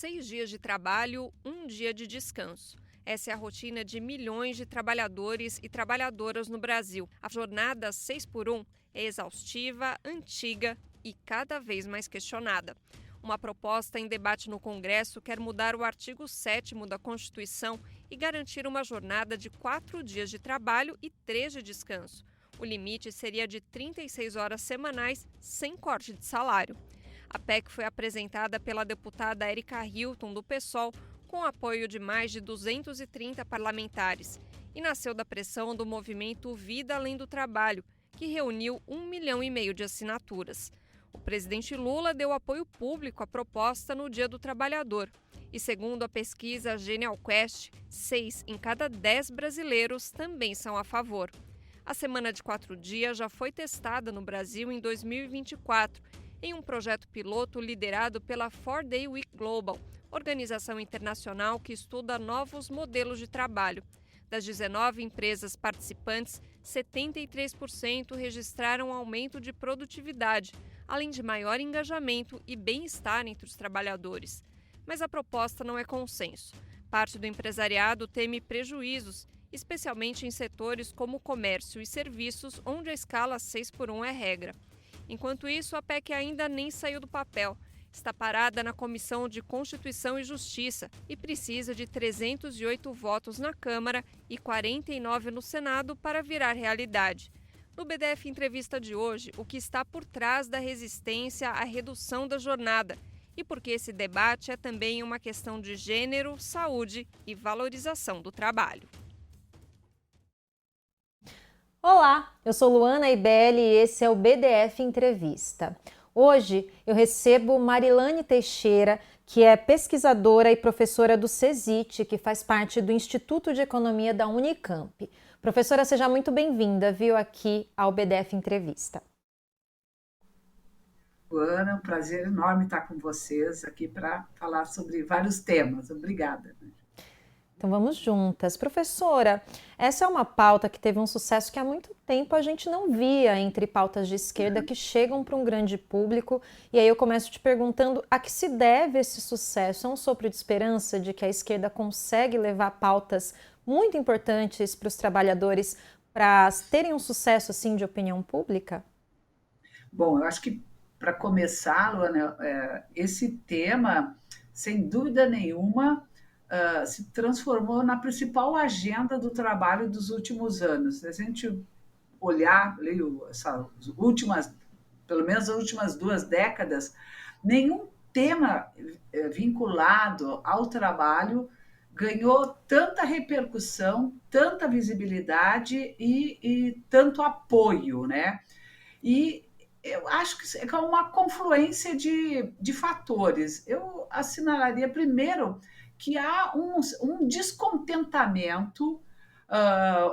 6 dias de trabalho, um dia de descanso. Essa é a rotina de milhões de trabalhadores e trabalhadoras no Brasil. A jornada 6 por 1 é exaustiva, antiga e cada vez mais questionada. Uma proposta em debate no Congresso quer mudar o artigo 7º da Constituição e garantir uma jornada de 4 dias de trabalho e 3 de descanso. O limite seria de 36 horas semanais, sem corte de salário. A PEC foi apresentada pela deputada Erika Hilton, do PSOL, com apoio de mais de 230 parlamentares, e nasceu da pressão do movimento Vida Além do Trabalho, que reuniu 1,5 milhão de assinaturas. O presidente Lula deu apoio público à proposta no Dia do Trabalhador. E segundo a pesquisa Genial Quest, 6 em cada 10 brasileiros também são a favor. A semana de 4 dias já foi testada no Brasil em 2024, em um projeto piloto liderado pela 4-Day Week Global, organização internacional que estuda novos modelos de trabalho. Das 19 empresas participantes, 73% registraram aumento de produtividade, além de maior engajamento e bem-estar entre os trabalhadores. Mas a proposta não é consenso. Parte do empresariado teme prejuízos, especialmente em setores como comércio e serviços, onde a escala 6 por 1 é regra. Enquanto isso, a PEC ainda nem saiu do papel. Está parada na Comissão de Constituição e Justiça e precisa de 308 votos na Câmara e 49 no Senado para virar realidade. No BDF Entrevista de hoje, o que está por trás da resistência à redução da jornada e porque esse debate é também uma questão de gênero, saúde e valorização do trabalho. Olá, eu sou Luana Ibelli e esse é o BDF Entrevista. Hoje eu recebo Marilane Teixeira, que é pesquisadora e professora do CESIT, que faz parte do Instituto de Economia da Unicamp. Professora, seja muito bem-vinda, viu, aqui ao BDF Entrevista. Luana, é um prazer enorme estar com vocês aqui para falar sobre vários temas. Obrigada. Então vamos juntas. Professora, essa é uma pauta que teve um sucesso que há muito tempo a gente não via entre pautas de esquerda que chegam para um grande público. E aí eu começo te perguntando a que se deve esse sucesso? É um sopro de esperança de que a esquerda consegue levar pautas muito importantes para os trabalhadores para terem um sucesso assim de opinião pública? Bom, eu acho que para começar, Luana, esse tema, sem dúvida nenhuma, se transformou na principal agenda do trabalho dos últimos anos. Se a gente olhar pelo menos as últimas 2 décadas, nenhum tema vinculado ao trabalho ganhou tanta repercussão, tanta visibilidade e tanto apoio, né? E eu acho que é uma confluência de fatores. Eu assinalaria primeiro que há um descontentamento,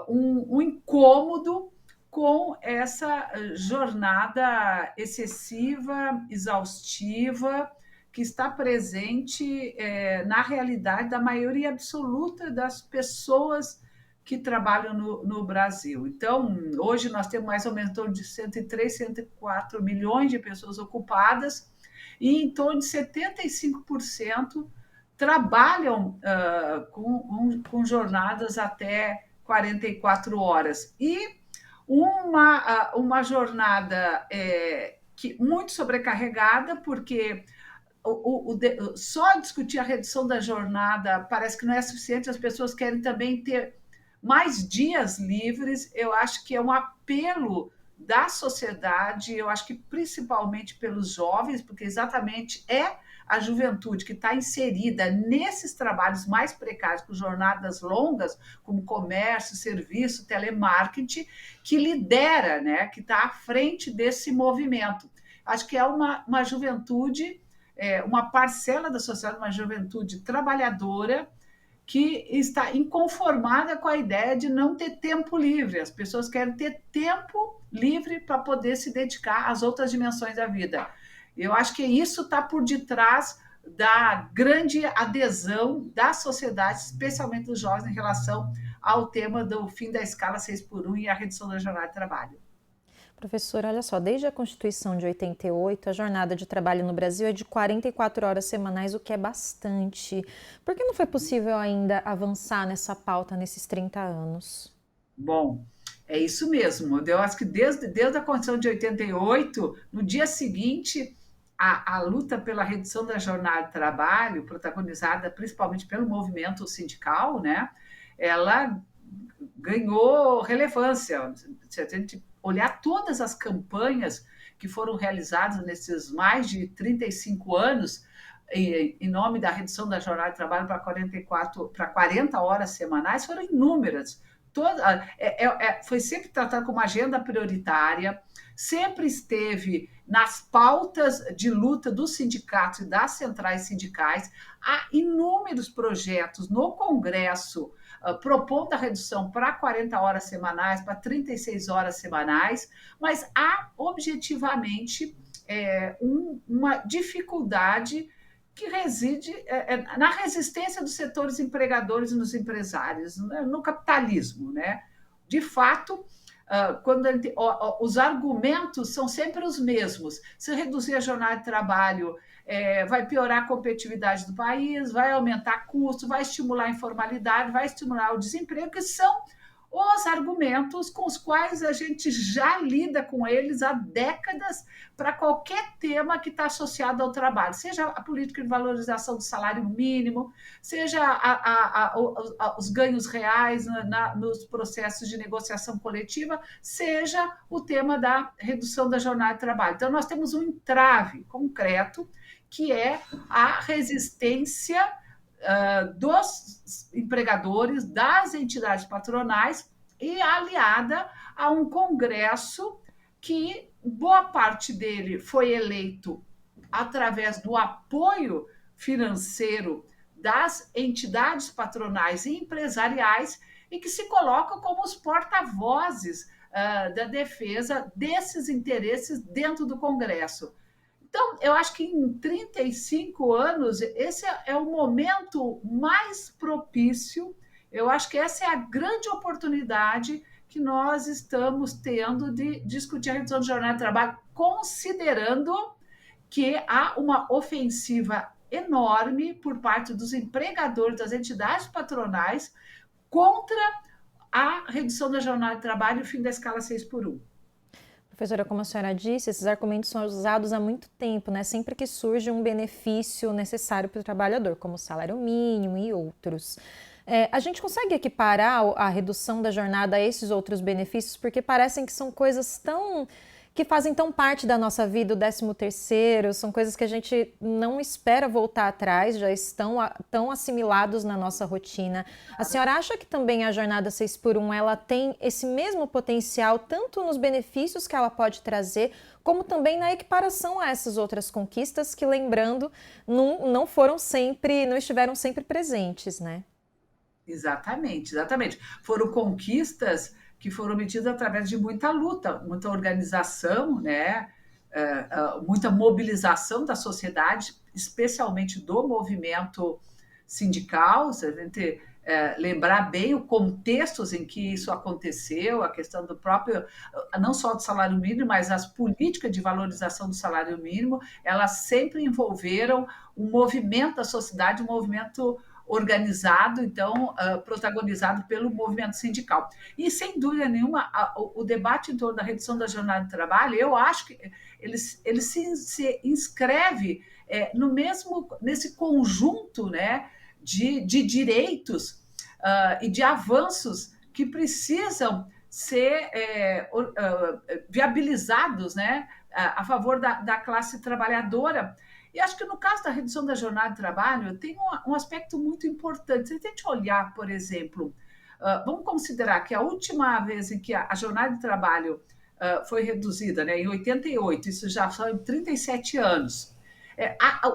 um incômodo com essa jornada excessiva, exaustiva, que está presente na realidade da maioria absoluta das pessoas que trabalham no Brasil. Então, hoje nós temos mais ou menos em torno de 103, 104 milhões de pessoas ocupadas e em torno de 75% trabalham com jornadas até 44 horas. E uma jornada muito sobrecarregada, porque só discutir a redução da jornada parece que não é suficiente, as pessoas querem também ter mais dias livres. Eu acho que é um apelo da sociedade, eu acho que principalmente pelos jovens, porque exatamente é a juventude que está inserida nesses trabalhos mais precários, com jornadas longas, como comércio, serviço, telemarketing, que lidera, né, que está à frente desse movimento. Acho que é uma juventude, uma parcela da sociedade, uma juventude trabalhadora, que está inconformada com a ideia de não ter tempo livre. As pessoas querem ter tempo livre para poder se dedicar às outras dimensões da vida. Eu acho que isso está por detrás da grande adesão da sociedade, especialmente dos jovens, em relação ao tema do fim da escala 6 por 1 e a redução da jornada de trabalho. Professora, olha só, desde a Constituição de 88, a jornada de trabalho no Brasil é de 44 horas semanais, o que é bastante. Por que não foi possível ainda avançar nessa pauta nesses 30 anos? Bom, é isso mesmo. Eu acho que desde a Constituição de 88, no dia seguinte, a luta pela redução da jornada de trabalho, protagonizada principalmente pelo movimento sindical, né, ela ganhou relevância. Se a gente olhar todas as campanhas que foram realizadas nesses mais de 35 anos, em nome da redução da jornada de trabalho para 40 horas semanais, foram inúmeras. Foi sempre tratado como agenda prioritária, sempre esteve nas pautas de luta dos sindicatos e das centrais sindicais. Há inúmeros projetos no Congresso propondo a redução para 40 horas semanais, para 36 horas semanais, mas há objetivamente uma dificuldade que reside na resistência dos setores empregadores e dos empresários, né, no capitalismo, né? De fato, os argumentos são sempre os mesmos. Se reduzir a jornada de trabalho, vai piorar a competitividade do país, vai aumentar custo, vai estimular a informalidade, vai estimular o desemprego, que são os argumentos com os quais a gente já lida com eles há décadas para qualquer tema que está associado ao trabalho, seja a política de valorização do salário mínimo, seja os ganhos reais nos processos de negociação coletiva, seja o tema da redução da jornada de trabalho. Então, nós temos um entrave concreto, que é a resistência dos empregadores, das entidades patronais, e aliada a um Congresso que boa parte dele foi eleito através do apoio financeiro das entidades patronais e empresariais e que se colocam como os porta-vozes da defesa desses interesses dentro do Congresso. Então, eu acho que em 35 anos, esse é o momento mais propício, eu acho que essa é a grande oportunidade que nós estamos tendo de discutir a redução de jornada de trabalho, considerando que há uma ofensiva enorme por parte dos empregadores, das entidades patronais, contra a redução da jornada de trabalho e o fim da escala 6x1. Professora, como a senhora disse, esses argumentos são usados há muito tempo, né? Sempre que surge um benefício necessário para o trabalhador, como o salário mínimo e outros. A gente consegue equiparar a redução da jornada a esses outros benefícios, porque parecem que são coisas que fazem tão parte da nossa vida, o 13º, são coisas que a gente não espera voltar atrás, já estão tão assimilados na nossa rotina. A senhora acha que também a jornada 6x1, ela tem esse mesmo potencial, tanto nos benefícios que ela pode trazer, como também na equiparação a essas outras conquistas que, lembrando, não estiveram sempre presentes, né? Exatamente. Foram conquistas que foram obtidas através de muita luta, muita organização, né? Muita mobilização da sociedade, especialmente do movimento sindical. Se a gente lembrar bem o contextos em que isso aconteceu, a questão do próprio, não só do salário mínimo, mas as políticas de valorização do salário mínimo, elas sempre envolveram o movimento da sociedade, um movimento organizado, então, protagonizado pelo movimento sindical. E, sem dúvida nenhuma, o debate em torno da redução da jornada de trabalho, eu acho que ele se inscreve nesse conjunto, né, de direitos e de avanços que precisam ser viabilizados, né, a favor da classe trabalhadora. E acho que no caso da redução da jornada de trabalho tem um aspecto muito importante. Se a gente olhar, por exemplo, vamos considerar que a última vez em que a jornada de trabalho foi reduzida, né, em 88, isso já são 37 anos,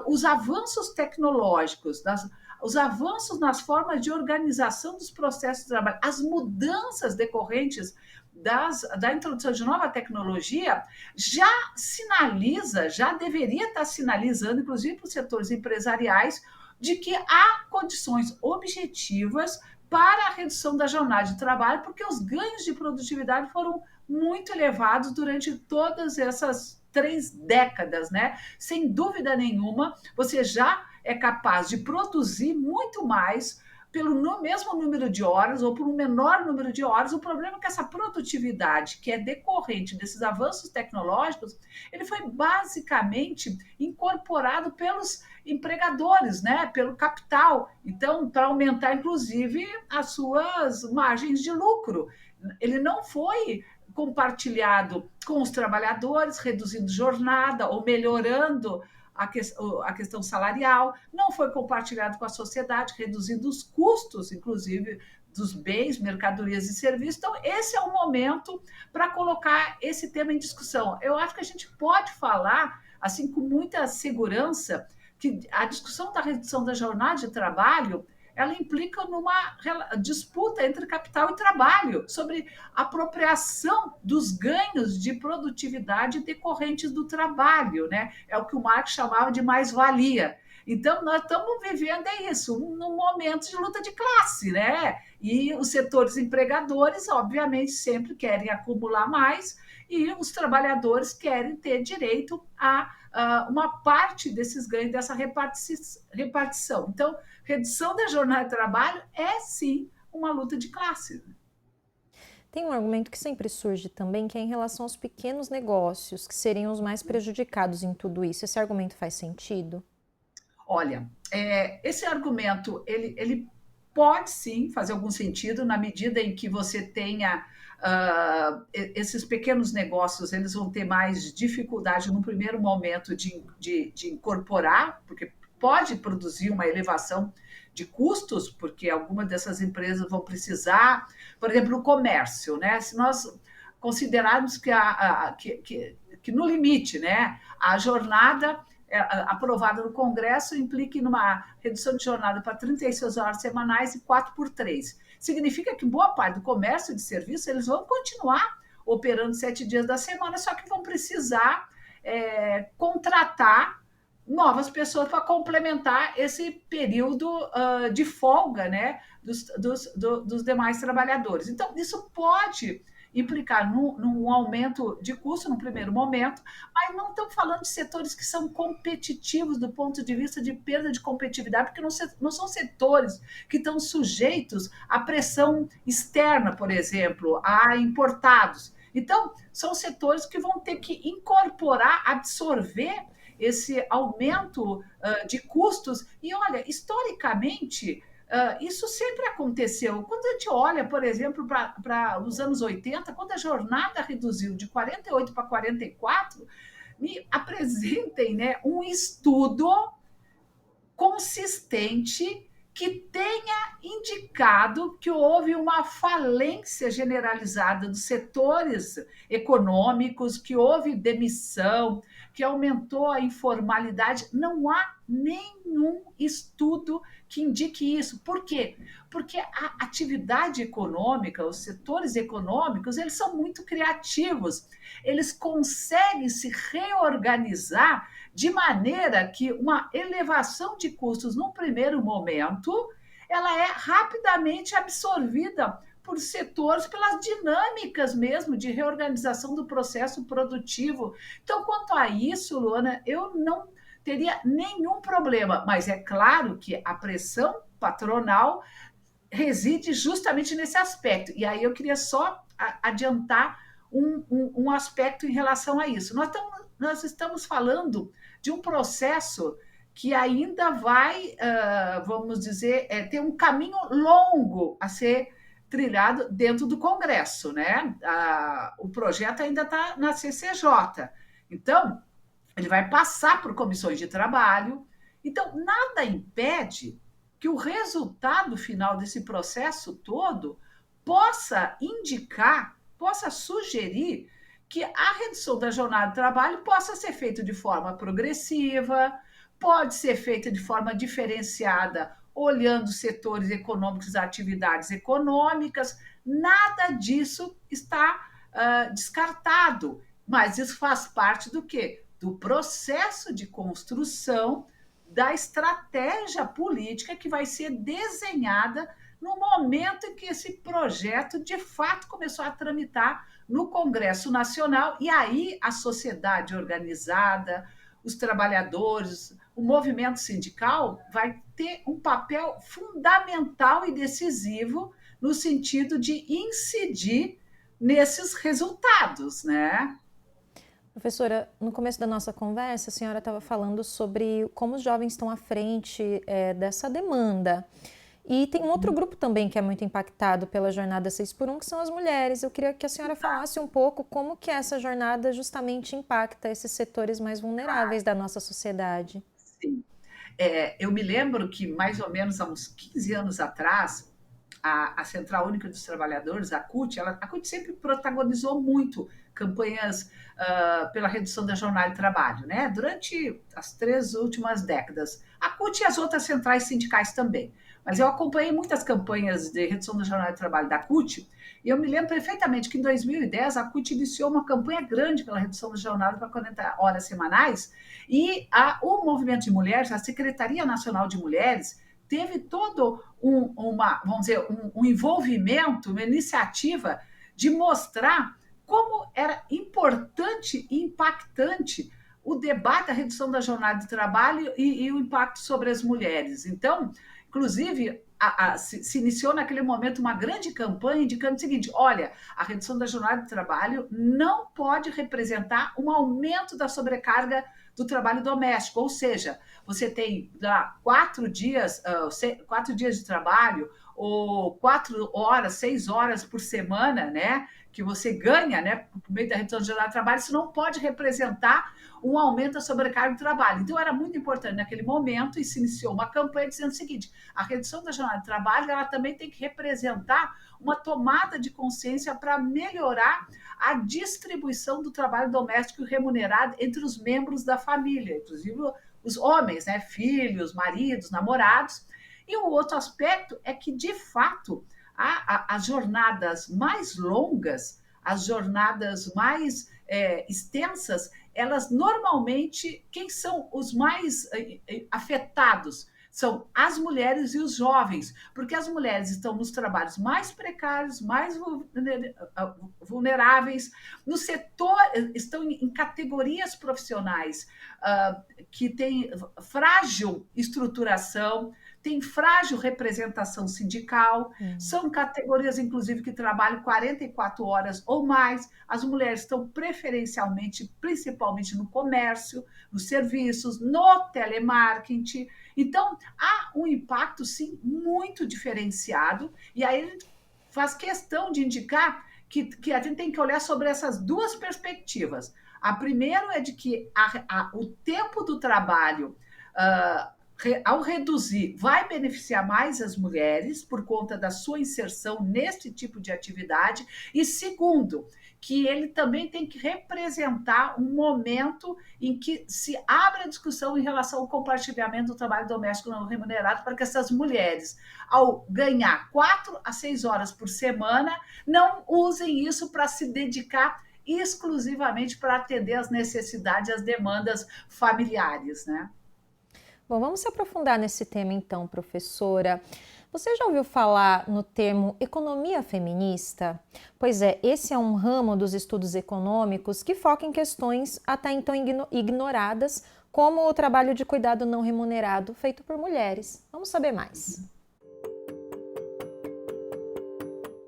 os avanços tecnológicos, os avanços nas formas de organização dos processos de trabalho, as mudanças decorrentes da introdução de nova tecnologia, já deveria estar sinalizando, inclusive para os setores empresariais, de que há condições objetivas para a redução da jornada de trabalho, porque os ganhos de produtividade foram muito elevados durante todas essas 3 décadas, né? Sem dúvida nenhuma, você já é capaz de produzir muito mais pelo mesmo número de horas ou por um menor número de horas. O problema é que essa produtividade, que é decorrente desses avanços tecnológicos, ele foi basicamente incorporado pelos empregadores, né, pelo capital. Então, para aumentar, inclusive, as suas margens de lucro. Ele não foi compartilhado com os trabalhadores, reduzindo jornada ou melhorando a questão salarial, não foi compartilhado com a sociedade, reduzindo os custos, inclusive, dos bens, mercadorias e serviços. Então, esse é o momento para colocar esse tema em discussão. Eu acho que a gente pode falar, assim, com muita segurança, que a discussão da redução da jornada de trabalho ela implica numa disputa entre capital e trabalho sobre a apropriação dos ganhos de produtividade decorrentes do trabalho, né? É o que o Marx chamava de mais-valia. Então, nós estamos vivendo isso, num momento de luta de classe, né? E os setores empregadores, obviamente, sempre querem acumular mais e os trabalhadores querem ter direito a uma parte desses ganhos, dessa repartição. Então, redução da jornada de trabalho é, sim, uma luta de classe. Tem um argumento que sempre surge também, que é em relação aos pequenos negócios, que seriam os mais prejudicados em tudo isso. Esse argumento faz sentido? Olha, esse argumento, ele pode sim fazer algum sentido na medida em que você tenha esses pequenos negócios, eles vão ter mais dificuldade no primeiro momento de incorporar, porque pode produzir uma elevação de custos, porque algumas dessas empresas vão precisar, por exemplo, o comércio, né? Se nós considerarmos que no limite, né, a jornada aprovada no Congresso implique numa redução de jornada para 36 horas semanais e 4x3. Significa que boa parte do comércio de serviço eles vão continuar operando 7 dias da semana, só que vão precisar contratar novas pessoas para complementar esse período de folga, né, dos demais trabalhadores. Então, isso pode implicar num aumento de custo no primeiro momento, mas não estamos falando de setores que são competitivos do ponto de vista de perda de competitividade, porque não são setores que estão sujeitos à pressão externa, por exemplo, a importados. Então, são setores que vão ter que incorporar, absorver esse aumento de custos. E, olha, historicamente, isso sempre aconteceu. Quando a gente olha, por exemplo, para os anos 80, quando a jornada reduziu de 48 para 44, me apresentem, né, um estudo consistente que tenha indicado que houve uma falência generalizada dos setores econômicos, que houve demissão, que aumentou a informalidade. Não há nenhum estudo que indique isso. Por quê? Porque a atividade econômica, os setores econômicos, eles são muito criativos. Eles conseguem se reorganizar de maneira que uma elevação de custos num primeiro momento, ela é rapidamente absorvida por setores, pelas dinâmicas mesmo de reorganização do processo produtivo. Então, quanto a isso, Luana, eu não teria nenhum problema, mas é claro que a pressão patronal reside justamente nesse aspecto. E aí eu queria só adiantar um aspecto em relação a isso. Nós estamos falando de um processo que ainda vai, vamos dizer, ter um caminho longo a ser trilhado dentro do Congresso, né? O projeto ainda está na CCJ. Então, ele vai passar por comissões de trabalho. Então, nada impede que o resultado final desse processo todo possa indicar, possa sugerir que a redução da jornada de trabalho possa ser feita de forma progressiva, pode ser feita de forma diferenciada, olhando setores econômicos, atividades econômicas. Nada disso está descartado, mas isso faz parte do quê? Do processo de construção da estratégia política que vai ser desenhada no momento em que esse projeto, de fato, começou a tramitar no Congresso Nacional, e aí a sociedade organizada, os trabalhadores, o movimento sindical vai ter um papel fundamental e decisivo no sentido de incidir nesses resultados, né? Professora, no começo da nossa conversa, a senhora estava falando sobre como os jovens estão à frente dessa demanda. E tem um outro grupo também que é muito impactado pela jornada 6x1, que são as mulheres. Eu queria que a senhora falasse um pouco como que essa jornada justamente impacta esses setores mais vulneráveis da nossa sociedade. Sim. Eu me lembro que mais ou menos há uns 15 anos atrás, a Central Única dos Trabalhadores, a CUT, a CUT sempre protagonizou muito campanhas pela redução da jornada de trabalho, né? Durante as 3 últimas décadas. A CUT e as outras centrais sindicais também. Mas eu acompanhei muitas campanhas de redução da jornada de trabalho da CUT, e eu me lembro perfeitamente que em 2010 a CUT iniciou uma campanha grande pela redução da jornada para 40 horas semanais, e o Movimento de Mulheres, a Secretaria Nacional de Mulheres, teve todo um envolvimento, uma iniciativa de mostrar como era importante e impactante o debate da redução da jornada de trabalho e o impacto sobre as mulheres. Então, inclusive, se iniciou naquele momento uma grande campanha indicando o seguinte: olha, a redução da jornada de trabalho não pode representar um aumento da sobrecarga do trabalho doméstico, ou seja, você tem 4 dias de trabalho, ou 4 horas, 6 horas por semana, né, que você ganha, né, por meio da redução da jornada de trabalho, isso não pode representar um aumento da sobrecarga do trabalho. Então, era muito importante naquele momento, e se iniciou uma campanha dizendo o seguinte: a redução da jornada de trabalho, ela também tem que representar uma tomada de consciência para melhorar a distribuição do trabalho doméstico remunerado entre os membros da família, inclusive os homens, né, filhos, maridos, namorados. E o outro aspecto é que, de fato, as jornadas mais longas, as jornadas mais extensas, elas normalmente, quem são os mais afetados? São as mulheres e os jovens, porque as mulheres estão nos trabalhos mais precários, mais vulneráveis, no setor, estão em categorias profissionais que têm frágil estruturação, tem frágil representação sindical, são categorias, inclusive, que trabalham 44 horas ou mais. As mulheres estão preferencialmente, principalmente no comércio, nos serviços, no telemarketing. Então, há um impacto, sim, muito diferenciado, e aí a gente faz questão de indicar que a gente tem que olhar sobre essas duas perspectivas. A primeira é de que o tempo do trabalho, ao reduzir, vai beneficiar mais as mulheres por conta da sua inserção nesse tipo de atividade. E segundo, que ele também tem que representar um momento em que se abre a discussão em relação ao compartilhamento do trabalho doméstico não remunerado, para que essas mulheres, ao ganhar 4 a 6 horas por semana, não usem isso para se dedicar exclusivamente para atender às necessidades e às demandas familiares, né? Bom, vamos se aprofundar nesse tema então, professora. Você já ouviu falar no termo economia feminista? Pois é, esse é um ramo dos estudos econômicos que foca em questões até então ignoradas, como o trabalho de cuidado não remunerado feito por mulheres. Vamos saber mais.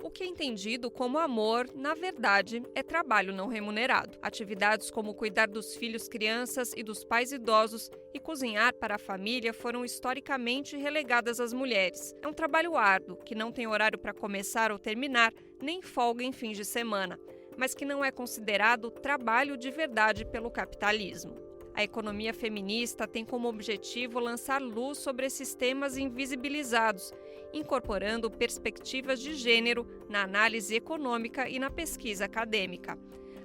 O que é entendido como amor, na verdade, é trabalho não remunerado. Atividades como cuidar dos filhos, crianças e dos pais idosos e cozinhar para a família foram historicamente relegadas às mulheres. É um trabalho árduo, que não tem horário para começar ou terminar, nem folga em fins de semana, mas que não é considerado trabalho de verdade pelo capitalismo. A economia feminista tem como objetivo lançar luz sobre esses temas invisibilizados, incorporando perspectivas de gênero na análise econômica e na pesquisa acadêmica.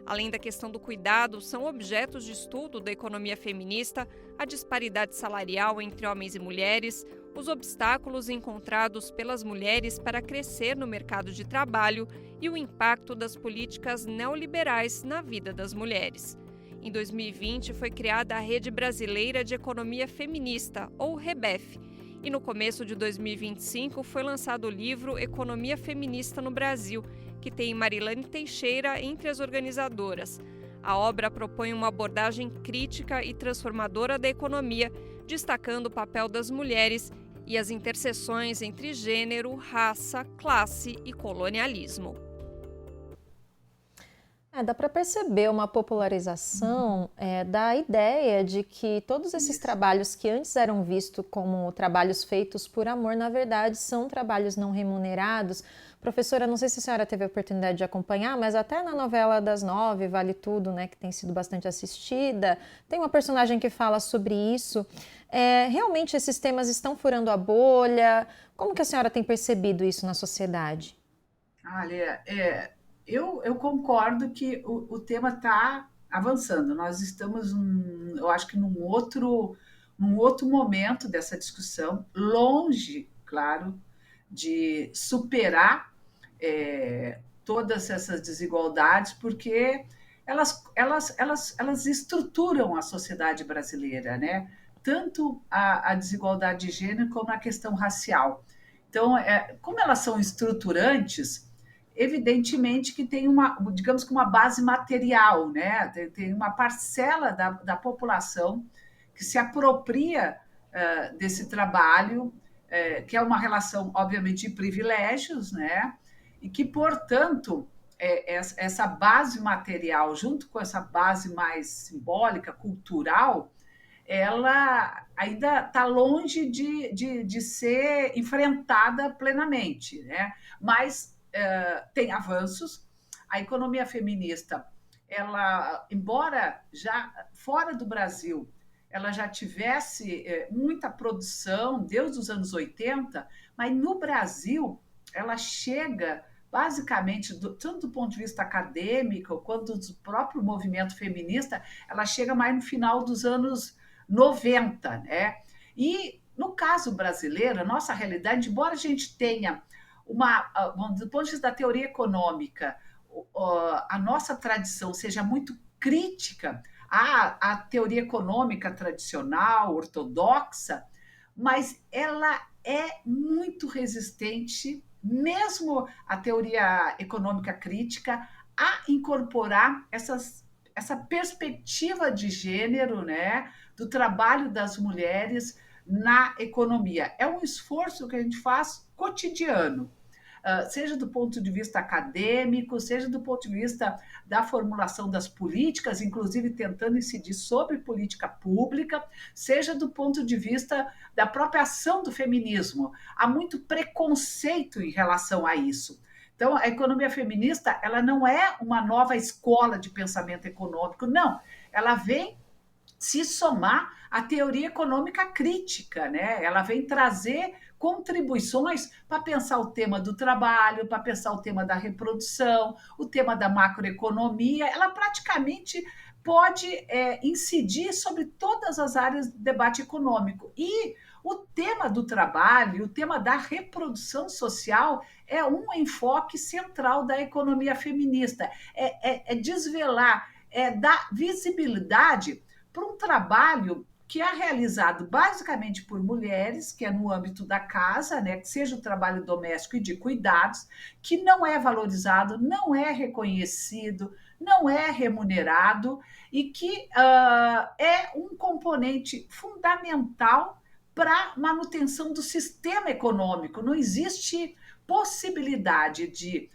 Além da questão do cuidado, são objetos de estudo da economia feminista a disparidade salarial entre homens e mulheres, os obstáculos encontrados pelas mulheres para crescer no mercado de trabalho e o impacto das políticas neoliberais na vida das mulheres. Em 2020, foi criada a Rede Brasileira de Economia Feminista, ou REBEF, e no começo de 2025 foi lançado o livro Economia Feminista no Brasil, que tem Marilane Teixeira entre as organizadoras. A obra propõe uma abordagem crítica e transformadora da economia, destacando o papel das mulheres e as interseções entre gênero, raça, classe e colonialismo. Dá para perceber uma popularização da ideia de que todos esses trabalhos que antes eram vistos como trabalhos feitos por amor, na verdade, são trabalhos não remunerados. Professora, não sei se a senhora teve a oportunidade de acompanhar, mas até na novela das 9, Vale Tudo, né, que tem sido bastante assistida, tem uma personagem que fala sobre isso. Realmente esses temas estão furando a bolha? Como que a senhora tem percebido isso na sociedade? Olha, eu concordo que o tema está avançando. Nós estamos, eu acho que num outro momento dessa discussão, longe, claro, de superar todas essas desigualdades, porque elas estruturam a sociedade brasileira, né? Tanto a desigualdade de gênero como a questão racial. Então, como elas são estruturantes, evidentemente que tem digamos que uma base material, né? Tem uma parcela da população que se apropria desse trabalho, que é uma relação, obviamente, de privilégios, né? E que, portanto, essa base material, junto com essa base mais simbólica, cultural, ela ainda está longe de ser enfrentada plenamente, né? Mas tem avanços. A economia feminista, ela, embora já fora do Brasil, ela já tivesse muita produção desde os anos 80, mas no Brasil ela chega basicamente, tanto do ponto de vista acadêmico quanto do próprio movimento feminista, ela chega mais no final dos anos 90, né? E no caso brasileiro, a nossa realidade, embora a gente tenha do ponto de vista da teoria econômica, a nossa tradição seja muito crítica à teoria econômica tradicional, ortodoxa, mas ela é muito resistente, mesmo a teoria econômica crítica, a incorporar essa perspectiva de gênero, né, do trabalho das mulheres na economia. É um esforço que a gente faz cotidiano, seja do ponto de vista acadêmico, seja do ponto de vista da formulação das políticas, inclusive tentando incidir sobre política pública, seja do ponto de vista da própria ação do feminismo. Há muito preconceito em relação a isso. Então, a economia feminista, ela não é uma nova escola de pensamento econômico, não. Ela vem se somar à teoria econômica crítica, né? Ela vem trazer contribuições para pensar o tema do trabalho, para pensar o tema da reprodução, o tema da macroeconomia. Ela praticamente pode incidir sobre todas as áreas do debate econômico. E o tema do trabalho, o tema da reprodução social é um enfoque central da economia feminista. É desvelar, dar visibilidade para um trabalho que é realizado basicamente por mulheres, que é no âmbito da casa, né, que seja o trabalho doméstico e de cuidados, que não é valorizado, não é reconhecido, não é remunerado e que é um componente fundamental para a manutenção do sistema econômico. Não existe possibilidade de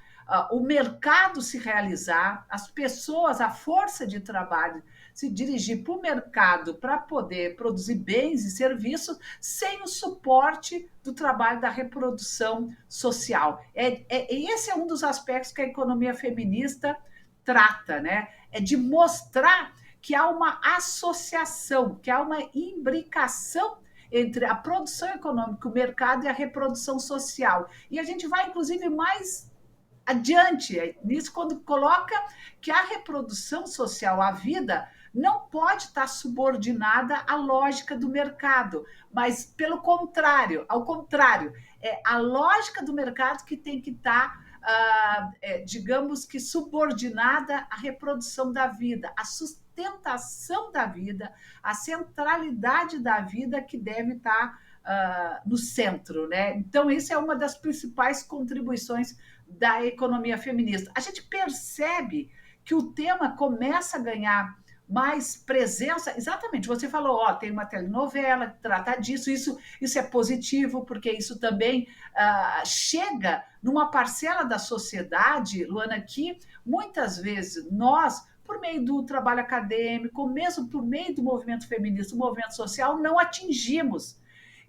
o mercado se realizar, as pessoas, a força de trabalho se dirigir para o mercado para poder produzir bens e serviços sem o suporte do trabalho da reprodução social. Esse é um dos aspectos que a economia feminista trata, né? É de mostrar que há uma associação, que há uma imbricação entre a produção econômica, o mercado e a reprodução social. E a gente vai, inclusive, mais adiante nisso quando coloca que a reprodução social, a vida, não pode estar subordinada à lógica do mercado, mas pelo contrário, ao contrário, é a lógica do mercado que tem que estar, digamos que subordinada à reprodução da vida, à sustentação da vida, à centralidade da vida que deve estar no centro, né? Então, isso é uma das principais contribuições da economia feminista. A gente percebe que o tema começa a ganhar mais presença. Exatamente, você falou, ó, tem uma telenovela que trata disso, isso é positivo, porque isso também chega numa parcela da sociedade, Luana, que muitas vezes nós, por meio do trabalho acadêmico, mesmo por meio do movimento feminista, do movimento social, não atingimos.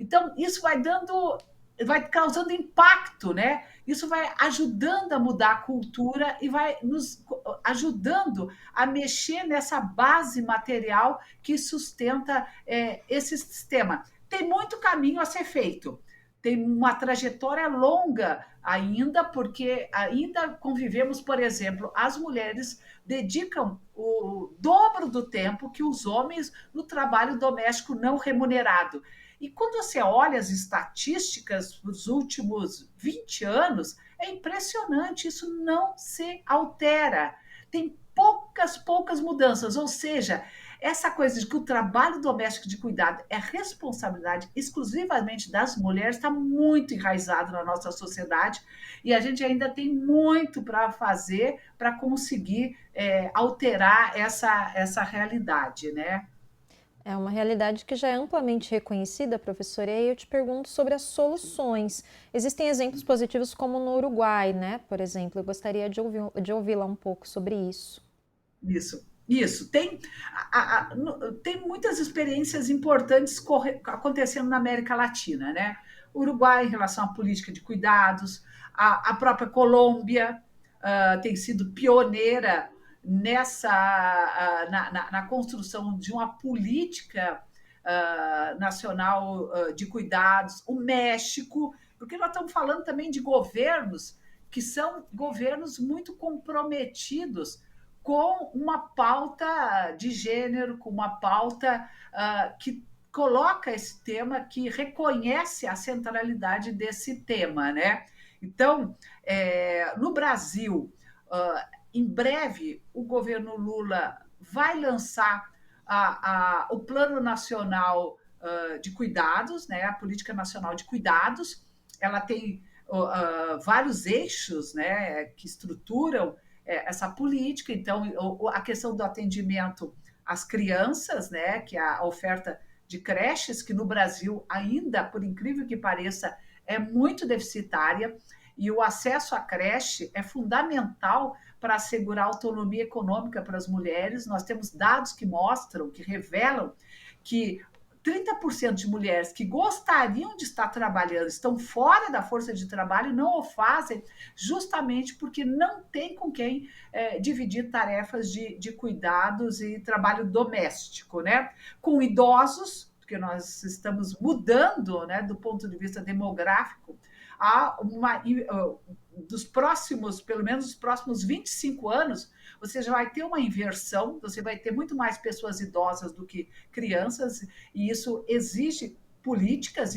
Então, isso vai causando impacto, né? Isso vai ajudando a mudar a cultura e vai nos ajudando a mexer nessa base material que sustenta esse sistema. Tem muito caminho a ser feito. Tem uma trajetória longa ainda, porque ainda convivemos, por exemplo, as mulheres dedicam o dobro do tempo que os homens no trabalho doméstico não remunerado. E quando você olha as estatísticas dos últimos 20 anos, é impressionante, isso não se altera. Tem poucas mudanças, ou seja, essa coisa de que o trabalho doméstico de cuidado é responsabilidade exclusivamente das mulheres está muito enraizado na nossa sociedade e a gente ainda tem muito para fazer para conseguir alterar essa realidade, né? É uma realidade que já é amplamente reconhecida, professora, e aí eu te pergunto sobre as soluções. Existem exemplos positivos como no Uruguai, né? Por exemplo, eu gostaria de ouvi-la um pouco sobre isso. Isso. Tem muitas experiências importantes acontecendo na América Latina, né? Uruguai em relação à política de cuidados, a própria Colômbia tem sido pioneira na construção de uma política nacional de cuidados, o México, porque nós estamos falando também de governos que são governos muito comprometidos com uma pauta de gênero, com uma pauta que coloca esse tema, que reconhece a centralidade desse tema, né? Então, no Brasil, em breve, o governo Lula vai lançar o Plano Nacional de Cuidados, né? A Política Nacional de Cuidados. Ela tem vários eixos, né, que estruturam essa política. Então, a questão do atendimento às crianças, né, que é a oferta de creches, que no Brasil ainda, por incrível que pareça, é muito deficitária, e o acesso à creche é fundamental para assegurar autonomia econômica para as mulheres. Nós temos dados que mostram, que revelam que 30% de mulheres que gostariam de estar trabalhando estão fora da força de trabalho e não o fazem justamente porque não tem com quem dividir tarefas de cuidados e trabalho doméstico, né? Com idosos, porque nós estamos mudando, né, do ponto de vista demográfico, pelo menos os próximos 25 anos, você já vai ter uma inversão, você vai ter muito mais pessoas idosas do que crianças, e isso exige políticas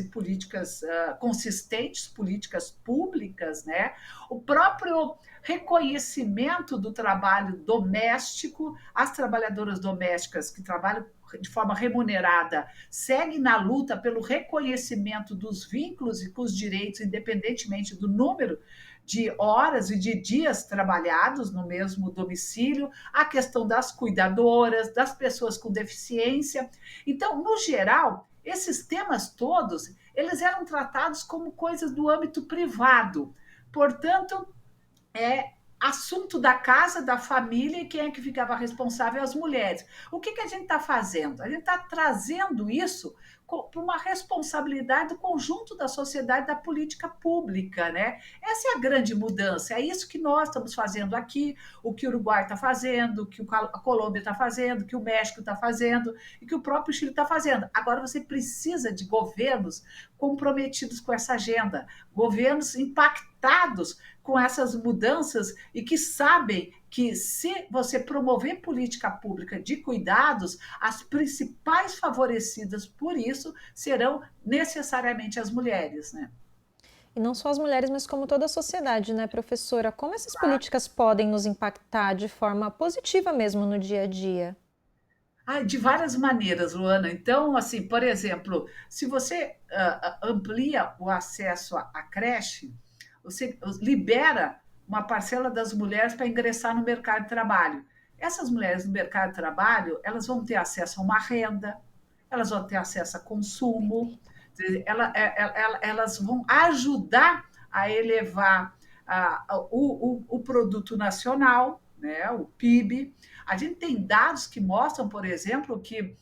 consistentes, políticas públicas, né? O próprio reconhecimento do trabalho doméstico, as trabalhadoras domésticas que trabalham de forma remunerada seguem na luta pelo reconhecimento dos vínculos e com os direitos, independentemente do número de horas e de dias trabalhados no mesmo domicílio, a questão das cuidadoras, das pessoas com deficiência. Então, no geral, esses temas todos, eles eram tratados como coisas do âmbito privado. Portanto, é assunto da casa, da família, e quem é que ficava responsável? As mulheres. O que a gente está fazendo? A gente está trazendo isso para uma responsabilidade do conjunto da sociedade, da política pública, né? Essa é a grande mudança, é isso que nós estamos fazendo aqui, o que o Uruguai está fazendo, o que a Colômbia está fazendo, o que o México está fazendo e que o próprio Chile está fazendo. Agora você precisa de governos comprometidos com essa agenda, governos impactados com essas mudanças e que sabem que se você promover política pública de cuidados, as principais favorecidas por isso serão necessariamente as mulheres, né? E não só as mulheres, mas como toda a sociedade, né, professora? Como essas políticas podem nos impactar de forma positiva mesmo no dia a dia? De várias maneiras, Luana. Então, assim, por exemplo, se você amplia o acesso à creche, você libera uma parcela das mulheres para ingressar no mercado de trabalho. Essas mulheres no mercado de trabalho, elas vão ter acesso a uma renda, elas vão ter acesso a consumo, elas vão ajudar a elevar o produto nacional, né, o PIB. A gente tem dados que mostram, por exemplo, que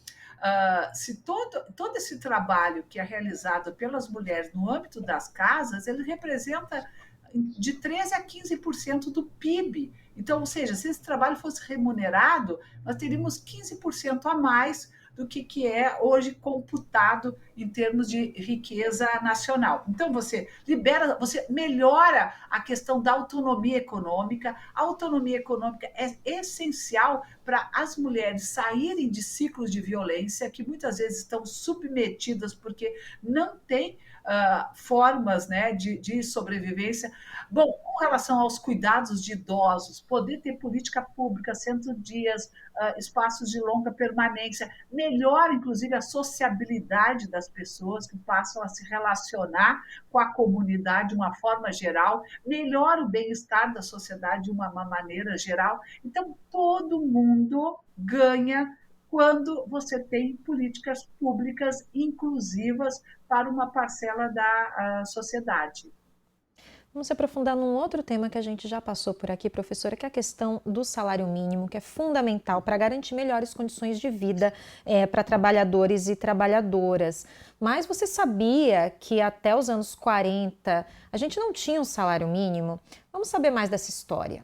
se todo esse trabalho que é realizado pelas mulheres no âmbito das casas, ele representa de 13% a 15% do PIB. Então, ou seja, se esse trabalho fosse remunerado, nós teríamos 15% a mais do que é hoje computado em termos de riqueza nacional. Então, você melhora a questão da autonomia econômica. A autonomia econômica é essencial para as mulheres saírem de ciclos de violência que muitas vezes estão submetidas porque não têm formas, né, de sobrevivência. Bom, com relação aos cuidados de idosos, poder ter política pública, centro-dias, espaços de longa permanência, melhora, inclusive, a sociabilidade das pessoas que passam a se relacionar com a comunidade de uma forma geral, melhora o bem-estar da sociedade de uma maneira geral. Então, todo mundo ganha quando você tem políticas públicas inclusivas para uma parcela da sociedade. Vamos se aprofundar num outro tema que a gente já passou por aqui, professora, que é a questão do salário mínimo, que é fundamental para garantir melhores condições de vida para trabalhadores e trabalhadoras. Mas você sabia que até os anos 40 a gente não tinha um salário mínimo? Vamos saber mais dessa história.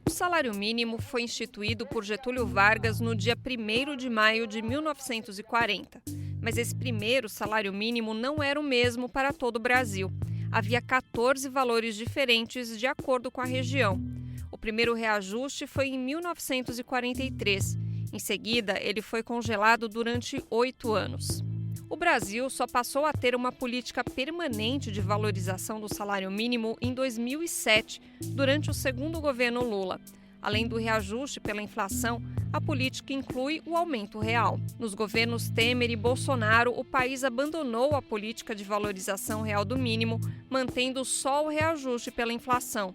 O salário mínimo foi instituído por Getúlio Vargas no dia 1º de maio de 1940. Mas esse primeiro salário mínimo não era o mesmo para todo o Brasil. Havia 14 valores diferentes de acordo com a região. O primeiro reajuste foi em 1943. Em seguida, ele foi congelado durante 8 anos. O Brasil só passou a ter uma política permanente de valorização do salário mínimo em 2007, durante o segundo governo Lula. Além do reajuste pela inflação, a política inclui o aumento real. Nos governos Temer e Bolsonaro, o país abandonou a política de valorização real do mínimo, mantendo só o reajuste pela inflação.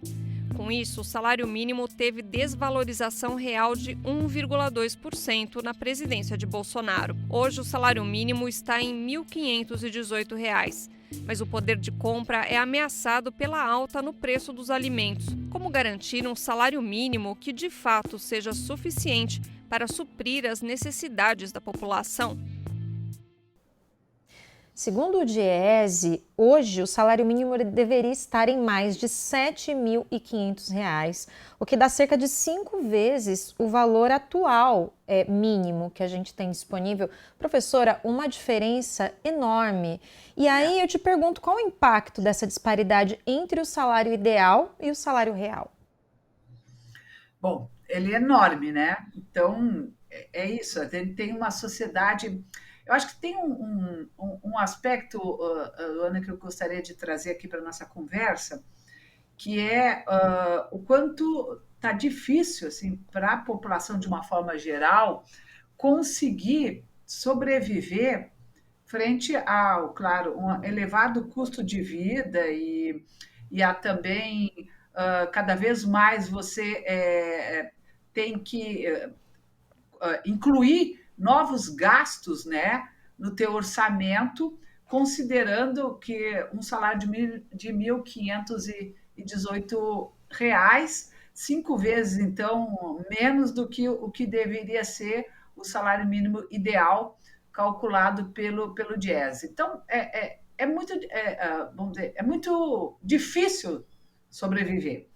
Com isso, o salário mínimo teve desvalorização real de 1,2% na presidência de Bolsonaro. Hoje, o salário mínimo está em R$ 1.518, mas o poder de compra é ameaçado pela alta no preço dos alimentos. Como garantir um salário mínimo que, de fato, seja suficiente para suprir as necessidades da população? Segundo o Diese, hoje o salário mínimo deveria estar em mais de R$ 7.500, o que dá cerca de 5 vezes o valor atual mínimo que a gente tem disponível. Professora, uma diferença enorme. E aí eu te pergunto, qual o impacto dessa disparidade entre o salário ideal e o salário real? Bom, ele é enorme, né? Então, é isso, a gente tem uma sociedade. Eu acho que tem um aspecto, Luana, que eu gostaria de trazer aqui para a nossa conversa, que é o quanto está difícil assim, para a população, de uma forma geral, conseguir sobreviver frente ao, claro, um elevado custo de vida e a também, cada vez mais, você tem que incluir novos gastos, né, no teu orçamento, considerando que um salário de R$ 1.518, 5 vezes, então, menos do que o que deveria ser o salário mínimo ideal calculado pelo Diese. Então, vamos dizer, é muito difícil sobreviver.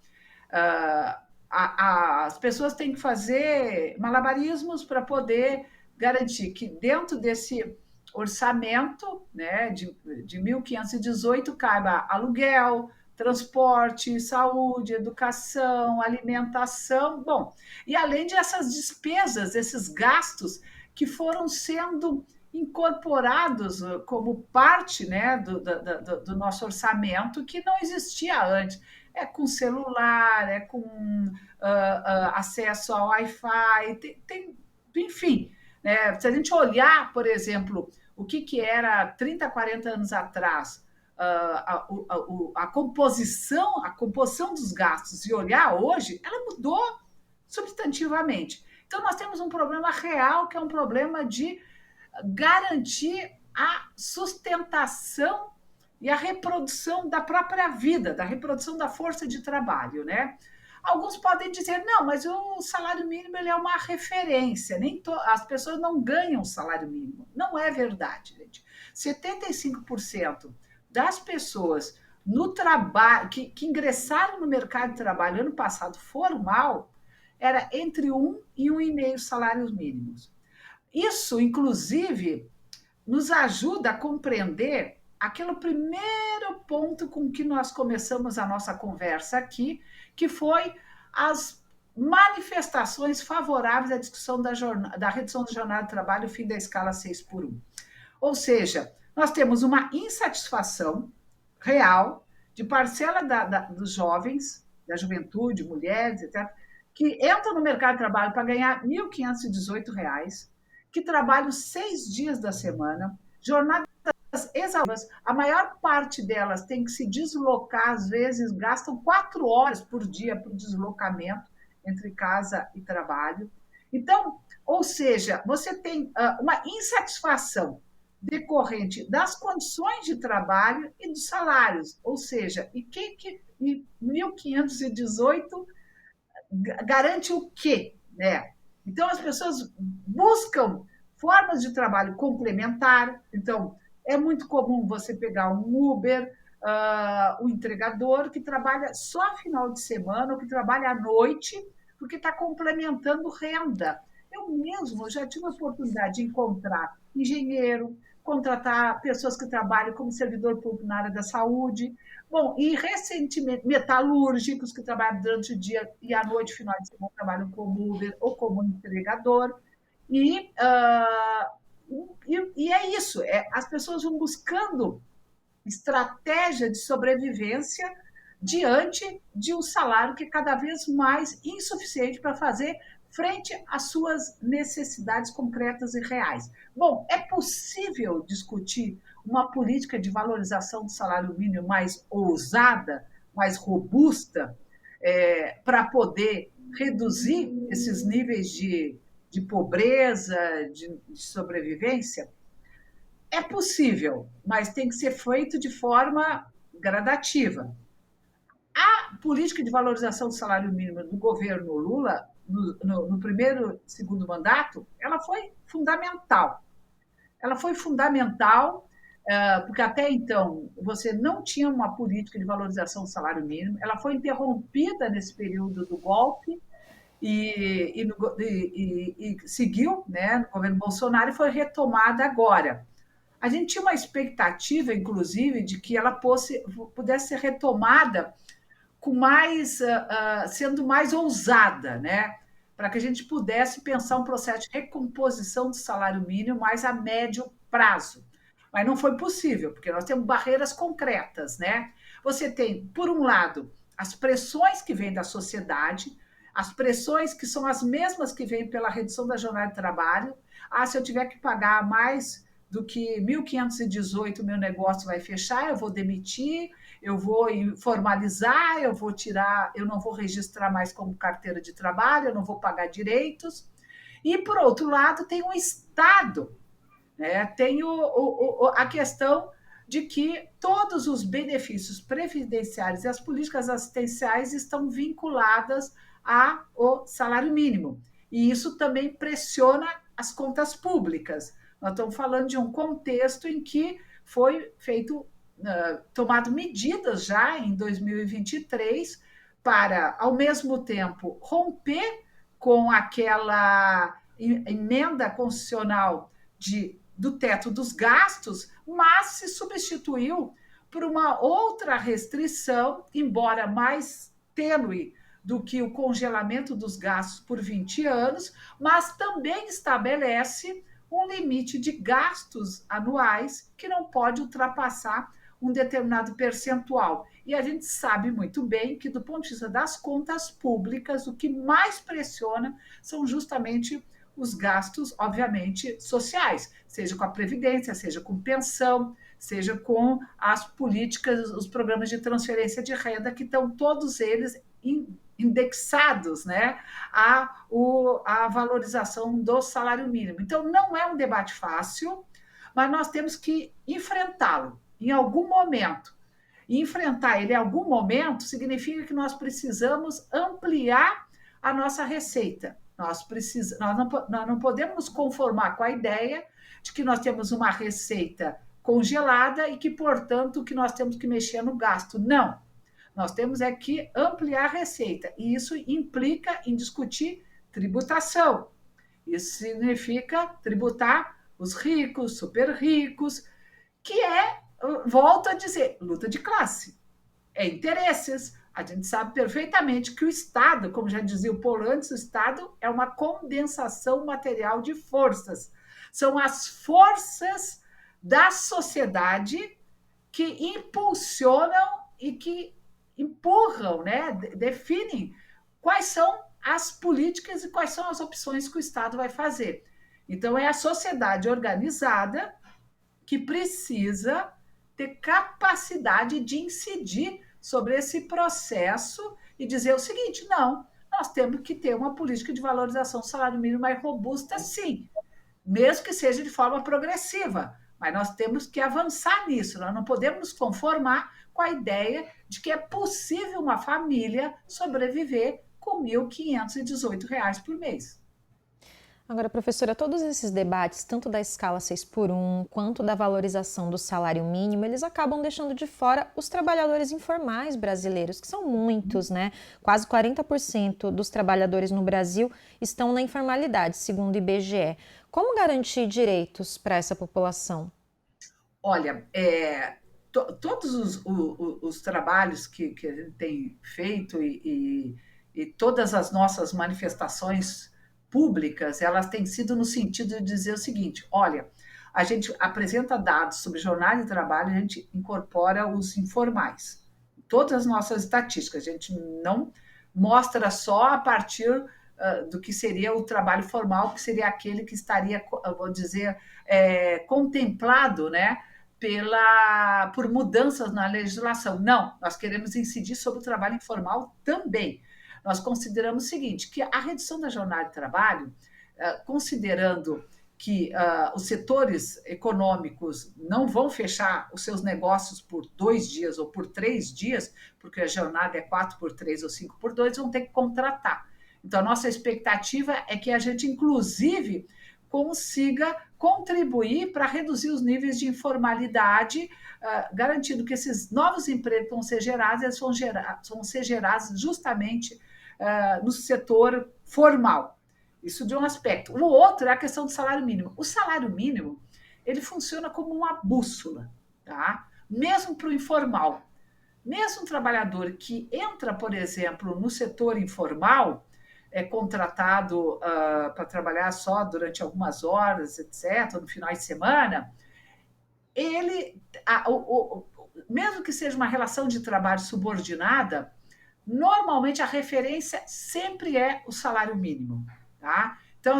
As pessoas têm que fazer malabarismos para poder garantir que dentro desse orçamento, né, de 1.518 caiba aluguel, transporte, saúde, educação, alimentação, bom, e além dessas despesas, esses gastos que foram sendo incorporados como parte, né, do nosso orçamento, que não existia antes. É com celular, é com acesso ao Wi-Fi, enfim, né? Se a gente olhar, por exemplo, o que era 30, 40 anos atrás, a composição dos gastos e olhar hoje, ela mudou substantivamente. Então, nós temos um problema real, que é um problema de garantir a sustentação e a reprodução da própria vida, da reprodução da força de trabalho, né? Alguns podem dizer, não, mas o salário mínimo ele é uma referência, as pessoas não ganham salário mínimo. Não é verdade, gente. 75% das pessoas no trabalho que ingressaram no mercado de trabalho ano passado formal era entre 1 e 1,5 salários mínimos. Isso, inclusive, nos ajuda a compreender aquele primeiro ponto com que nós começamos a nossa conversa aqui, que foi as manifestações favoráveis à discussão da redução da jornada de trabalho, o fim da escala 6x1. Ou seja, nós temos uma insatisfação real de parcela dos jovens, da juventude, mulheres, etc., que entram no mercado de trabalho para ganhar R$ 1.518, que trabalham 6 dias da semana, jornadas exaustivas, a maior parte delas tem que se deslocar, às vezes gastam 4 horas por dia para o deslocamento entre casa e trabalho. Então, ou seja, você tem uma insatisfação decorrente das condições de trabalho e dos salários, ou seja, e 1.518 garante o quê, né? Então, as pessoas buscam formas de trabalho complementar. Então, é muito comum você pegar um Uber, um entregador que trabalha só final de semana ou que trabalha à noite, porque está complementando renda. Eu mesmo já tive a oportunidade de encontrar engenheiro, contratar pessoas que trabalham como servidor público na área da saúde. Bom, e recentemente, metalúrgicos que trabalham durante o dia e à noite, final de semana, trabalham como Uber ou como entregador. E é isso, as pessoas vão buscando estratégia de sobrevivência diante de um salário que é cada vez mais insuficiente para fazer frente às suas necessidades concretas e reais. Bom, é possível discutir uma política de valorização do salário mínimo mais ousada, mais robusta, para poder reduzir esses níveis de pobreza, de sobrevivência? É possível, mas tem que ser feito de forma gradativa. A política de valorização do salário mínimo do governo Lula, no primeiro e segundo mandato, ela foi fundamental. Ela foi fundamental porque até então você não tinha uma política de valorização do salário mínimo, ela foi interrompida nesse período do golpe, e seguiu, né, no governo Bolsonaro, e foi retomada agora. A gente tinha uma expectativa, inclusive, de que ela pudesse ser retomada com sendo mais ousada, né, para que a gente pudesse pensar um processo de recomposição do salário mínimo mais a médio prazo. Mas não foi possível, porque nós temos barreiras concretas, né? Você tem, por um lado, as pressões que vêm da sociedade, as pressões que são as mesmas que vêm pela redução da jornada de trabalho. Se eu tiver que pagar mais do que 1.518, meu negócio vai fechar, eu vou demitir, eu vou formalizar, eu vou tirar, eu não vou registrar mais como carteira de trabalho, eu não vou pagar direitos. E, por outro lado, tem o Estado, né? Tem a questão de que todos os benefícios previdenciários e as políticas assistenciais estão vinculadas ao salário mínimo. E isso também pressiona as contas públicas. Nós estamos falando de um contexto em que foi tomado medidas já em 2023 para, ao mesmo tempo, romper com aquela emenda constitucional do teto dos gastos, mas se substituiu por uma outra restrição, embora mais tênue do que o congelamento dos gastos por 20 anos, mas também estabelece um limite de gastos anuais que não pode ultrapassar um determinado percentual. E a gente sabe muito bem que, do ponto de vista das contas públicas, o que mais pressiona são justamente os gastos, obviamente, sociais, seja com a Previdência, seja com pensão, seja com as políticas, os programas de transferência de renda, que estão todos eles indexados, né, à valorização do salário mínimo. Então, não é um debate fácil, mas nós temos que enfrentá-lo em algum momento. E enfrentar ele em algum momento significa que nós precisamos ampliar a nossa receita. Nós não podemos nos conformar com a ideia de que nós temos uma receita congelada e que, portanto, que nós temos que mexer no gasto. Não. Nós temos é que ampliar a receita. E isso implica em discutir tributação. Isso significa tributar os ricos, super ricos, que volto a dizer, luta de classe. É interesses. A gente sabe perfeitamente que o Estado, como já dizia o Polanyi, o Estado é uma condensação material de forças. São as forças da sociedade que impulsionam e que empurram, né, definem quais são as políticas e quais são as opções que o Estado vai fazer. Então, é a sociedade organizada que precisa ter capacidade de incidir sobre esse processo e dizer o seguinte: não, nós temos que ter uma política de valorização do salário mínimo mais robusta, sim, mesmo que seja de forma progressiva, mas nós temos que avançar nisso, nós não podemos nos conformar com a ideia de que é possível uma família sobreviver com R$ 1.518 por mês. Agora, professora, todos esses debates, tanto da escala 6x1 quanto da valorização do salário mínimo, eles acabam deixando de fora os trabalhadores informais brasileiros, que são muitos, né? Quase 40% dos trabalhadores no Brasil estão na informalidade, segundo o IBGE. Como garantir direitos para essa população? Olha, todos os trabalhos que a gente tem feito e todas as nossas manifestações públicas, elas têm sido no sentido de dizer o seguinte: olha, a gente apresenta dados sobre jornada de trabalho, a gente incorpora os informais. Todas as nossas estatísticas, a gente não mostra só a partir do que seria o trabalho formal, que seria aquele que estaria, vou dizer, contemplado, né, por mudanças na legislação. Não, nós queremos incidir sobre o trabalho informal também. Nós consideramos o seguinte, que a redução da jornada de trabalho, considerando que os setores econômicos não vão fechar os seus negócios por 2 dias ou por 3 dias, porque a jornada é 4x3 ou 5x2, vão ter que contratar. Então, a nossa expectativa é que a gente, inclusive, consiga contribuir para reduzir os níveis de informalidade, garantindo que esses novos empregos vão ser gerados, eles vão ser gerados justamente no setor formal. Isso de um aspecto. O outro é a questão do salário mínimo. O salário mínimo, ele funciona como uma bússola, tá? Mesmo para o informal. Mesmo um trabalhador que entra, por exemplo, no setor informal, é contratado para trabalhar só durante algumas horas, etc., no final de semana, ele, mesmo que seja uma relação de trabalho subordinada, normalmente a referência sempre é o salário mínimo, tá? Então,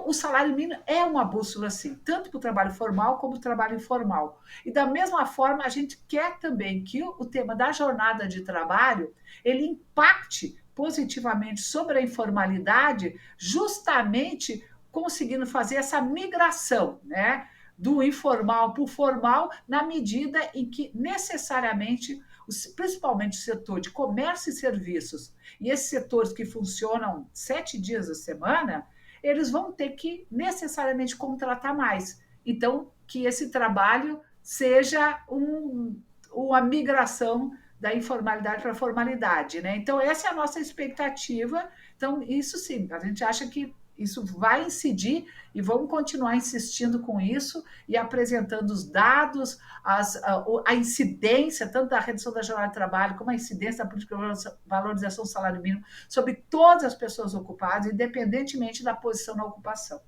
o salário mínimo é uma bússola, assim, tanto para o trabalho formal como para o trabalho informal. E da mesma forma, a gente quer também que o tema da jornada de trabalho, ele impacte positivamente sobre a informalidade, justamente conseguindo fazer essa migração, né, do informal para o formal, na medida em que necessariamente, principalmente o setor de comércio e serviços, e esses setores que funcionam 7 dias da semana, eles vão ter que necessariamente contratar mais. Então, que esse trabalho seja uma migração da informalidade para a formalidade, né? Então, essa é a nossa expectativa. Então, isso sim, a gente acha que isso vai incidir e vamos continuar insistindo com isso e apresentando os dados, a incidência, tanto da redução da jornada de trabalho, como a incidência da política de valorização do salário mínimo sobre todas as pessoas ocupadas, independentemente da posição na ocupação.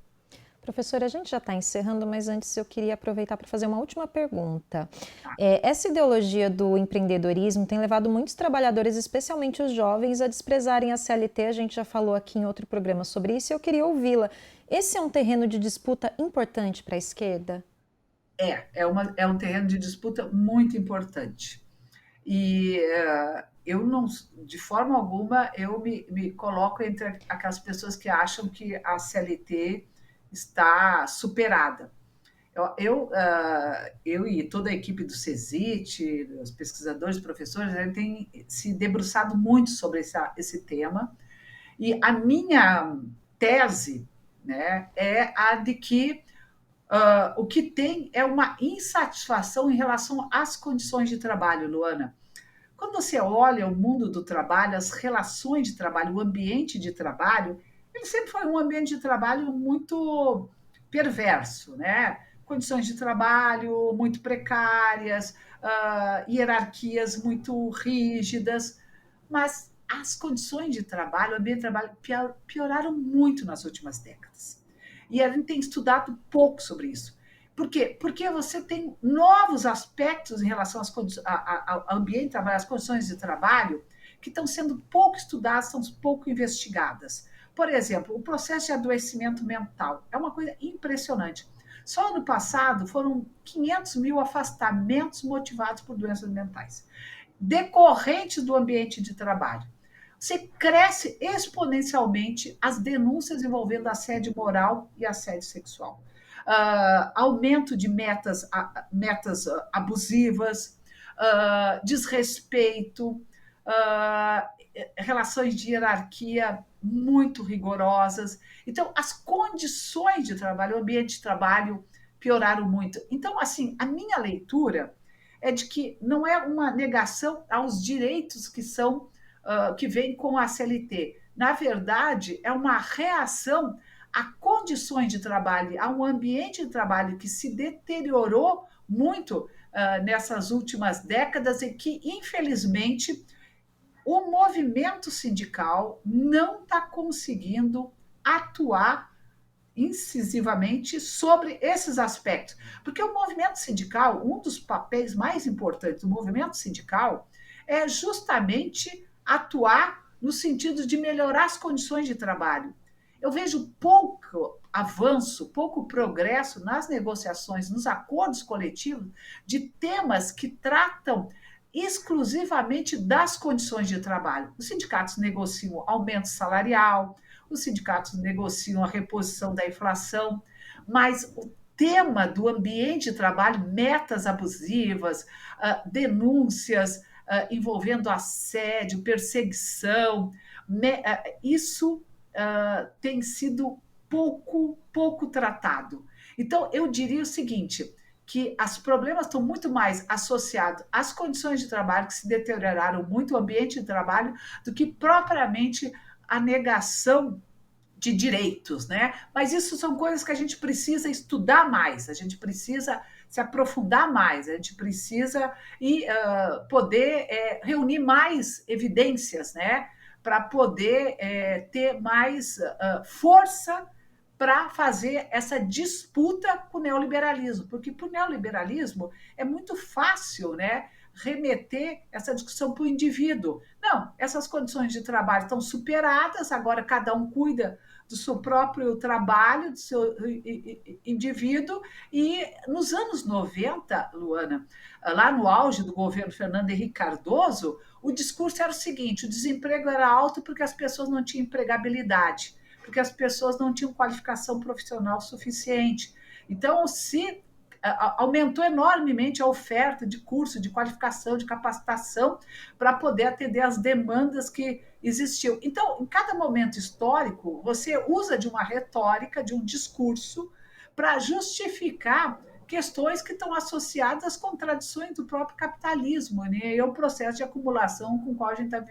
Professora, a gente já está encerrando, mas antes eu queria aproveitar para fazer uma última pergunta. Essa ideologia do empreendedorismo tem levado muitos trabalhadores, especialmente os jovens, a desprezarem a CLT. A gente já falou aqui em outro programa sobre isso e eu queria ouvi-la. Esse é um terreno de disputa importante para a esquerda? É um terreno de disputa muito importante. E eu não, de forma alguma, eu me coloco entre aquelas pessoas que acham que a CLT está superada. Eu e toda a equipe do CESIT, os pesquisadores, professores, a gente tem se debruçado muito sobre esse tema. E a minha tese, né, é a de que o que tem é uma insatisfação em relação às condições de trabalho, Luana. Quando você olha o mundo do trabalho, as relações de trabalho, o ambiente de trabalho, ele sempre foi um ambiente de trabalho muito perverso, né? Condições de trabalho muito precárias, hierarquias muito rígidas, mas as condições de trabalho, o ambiente de trabalho pioraram muito nas últimas décadas. E a gente tem estudado pouco sobre isso. Por quê? Porque você tem novos aspectos em relação ao ambiente de trabalho, às condições de trabalho, que estão sendo pouco estudadas, estão pouco investigadas. Por exemplo, o processo de adoecimento mental é uma coisa impressionante. Só ano passado foram 500 mil afastamentos motivados por doenças mentais, decorrentes do ambiente de trabalho. Você cresce exponencialmente as denúncias envolvendo assédio moral e assédio sexual. Aumento de metas abusivas, desrespeito, relações de hierarquia muito rigorosas. Então, as condições de trabalho, o ambiente de trabalho pioraram muito. Então, assim, a minha leitura é de que não é uma negação aos direitos que vêm com a CLT. Na verdade, é uma reação a condições de trabalho, a um ambiente de trabalho que se deteriorou muito nessas últimas décadas e que, infelizmente, o movimento sindical não está conseguindo atuar incisivamente sobre esses aspectos. Porque o movimento sindical, um dos papéis mais importantes do movimento sindical é justamente atuar no sentido de melhorar as condições de trabalho. Eu vejo pouco avanço, pouco progresso nas negociações, nos acordos coletivos, de temas que tratam exclusivamente das condições de trabalho. Os sindicatos negociam aumento salarial, os sindicatos negociam a reposição da inflação, mas o tema do ambiente de trabalho, metas abusivas, denúncias envolvendo assédio, perseguição, isso tem sido pouco tratado. Então, eu diria o seguinte, que os problemas estão muito mais associados às condições de trabalho, que se deterioraram muito o ambiente de trabalho, do que propriamente a negação de direitos, né? Mas isso são coisas que a gente precisa estudar mais, a gente precisa se aprofundar mais, a gente precisa poder reunir mais evidências, né? Para poder ter mais força para fazer essa disputa com o neoliberalismo, porque para o neoliberalismo é muito fácil, né, remeter essa discussão para o indivíduo. Não, essas condições de trabalho estão superadas, agora cada um cuida do seu próprio trabalho, do seu indivíduo, e nos anos 90, Luana, lá no auge do governo Fernando Henrique Cardoso, o discurso era o seguinte: o desemprego era alto porque as pessoas não tinham empregabilidade, porque as pessoas não tinham qualificação profissional suficiente. Então, aumentou enormemente a oferta de curso, de qualificação, de capacitação, para poder atender às demandas que existiam. Então, em cada momento histórico, você usa de uma retórica, de um discurso, para justificar questões que estão associadas às contradições do próprio capitalismo, né? E é o processo de acumulação com o qual a gente está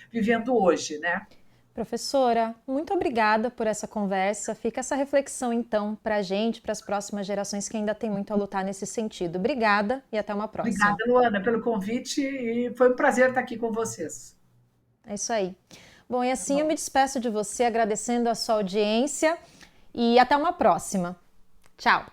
vivendo hoje, né? Professora, muito obrigada por essa conversa. Fica essa reflexão, então, para a gente, para as próximas gerações que ainda tem muito a lutar nesse sentido. Obrigada e até uma próxima. Obrigada, Luana, pelo convite e foi um prazer estar aqui com vocês. É isso aí. Bom, e assim eu me despeço de você agradecendo a sua audiência e até uma próxima. Tchau!